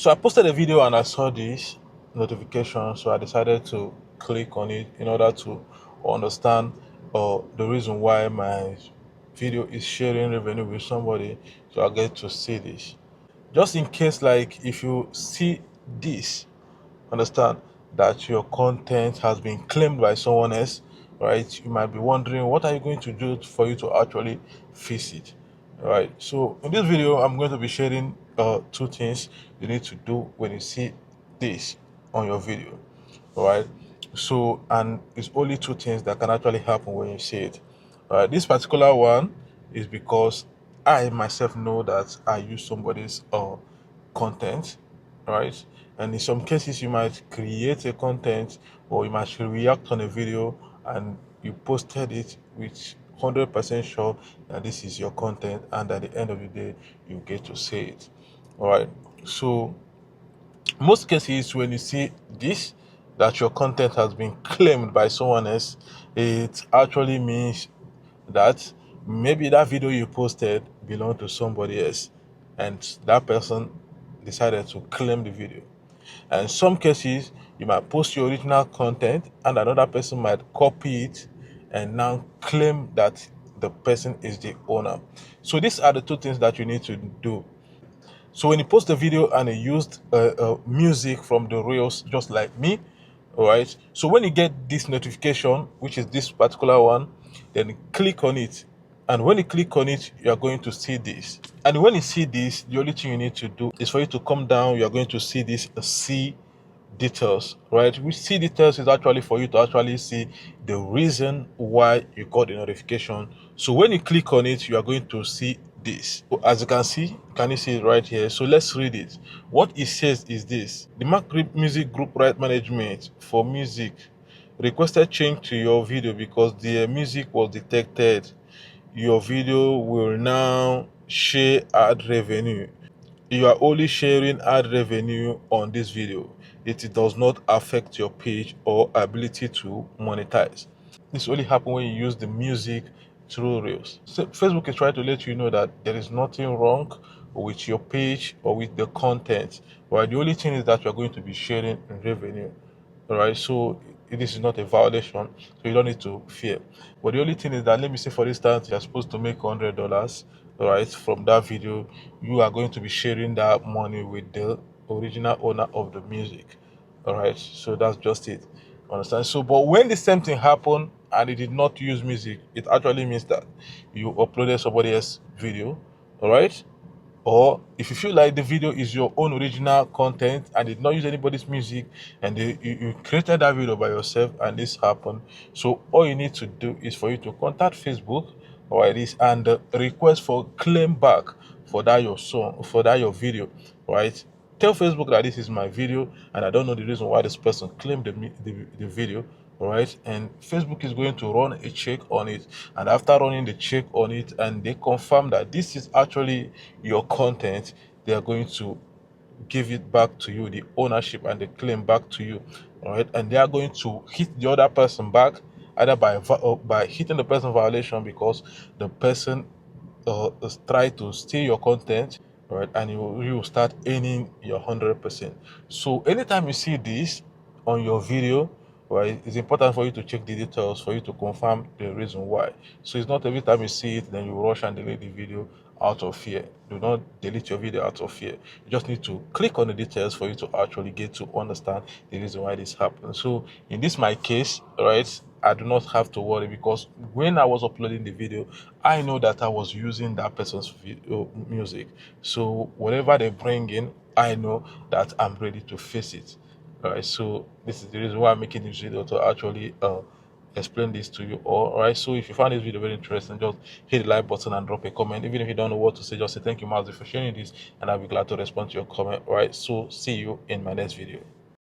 So I posted a video and I saw this notification, so I decided to click on it in order to understand the reason why my video is sharing revenue with somebody, so I get to see this. Just in case, like, if you see this, understand that your content has been claimed by someone else, right? You might be wondering, what are you going to do for you to actually fix it, right? So in this video, I'm going to be sharing two things you need to do when you see this on your video, right? So, and it's only two things that can actually happen when you see it. This particular one is because I myself know that I use somebody's content, right? And in some cases, you might create a content or you might react on a video and you posted it with 100% sure that this is your content, and at the end of the day, you get to say it. All right. So most cases, when you see this, that your content has been claimed by someone else, it actually means that maybe that video you posted belonged to somebody else and that person decided to claim the video. And in some cases, you might post your original content and another person might copy it and now claim that the person is the owner. So these are the two things that you need to do. So when you post the video and you used music from the reels, just like me, all right. So when you get this notification, which is this particular one, then click on it. And when you click on it, you are going to see this. And when you see this, the only thing you need to do is for you to come down. You are going to see this see details, right? Which see details is actually for you to actually see the reason why you got the notification. So when you click on it, you are going to see this. As you can see, can you see it right here? So let's read it. What it says is this: the Mac Music Group right management for music requested change to your video because the music was detected. Your video will now share ad revenue. You are only sharing ad revenue on this video. It does not affect your page or ability to monetize. This only happens when you use the music through Reels. So Facebook is trying to let you know that there is nothing wrong with your page or with the content. Right? The only thing is that you're going to be sharing revenue. All right, so this is not a violation, so you don't need to fear. But the only thing is that, let me say for instance, you're supposed to make $100, right, from that video. You are going to be sharing that money with the original owner of the music. All right, so that's just it. Understand? So but when the same thing happened and it did not use music, it actually means that you uploaded somebody else's video. All right, or if you feel like the video is your own original content and did not use anybody's music, and you created that video by yourself and this happened, so all you need to do is for you to contact Facebook or it is and request for claim back for that your song, for that your video, right? Tell Facebook that this is my video and I don't know the reason why this person claimed the video. All right, and Facebook is going to run a check on it, and after running the check on it and they confirm that this is actually your content, they are going to give it back to you, the ownership and the claim back to you. All right, and they are going to hit the other person back, either by hitting the person violation because the person try to steal your content, right? And you will start earning your 100%. So anytime you see this on your video, right, it's important for you to check the details for you to confirm the reason why. So it's not every time you see it then you rush and delete the video out of fear. Do not delete your video out of fear. You just need to click on the details for you to actually get to understand the reason why this happened. So in this my case, right, I do not have to worry because when I was uploading the video, I know that I was using that person's video music. So whatever they bring in, I know that I'm ready to face it. All right, so this is the reason why I'm making this video, to actually explain this to you all. All right, so if you found this video very interesting, just hit the like button and drop a comment. Even if you don't know what to say, just say thank you, Mazi, for sharing this, and I'll be glad to respond to your comment. All right, so see you in my next video.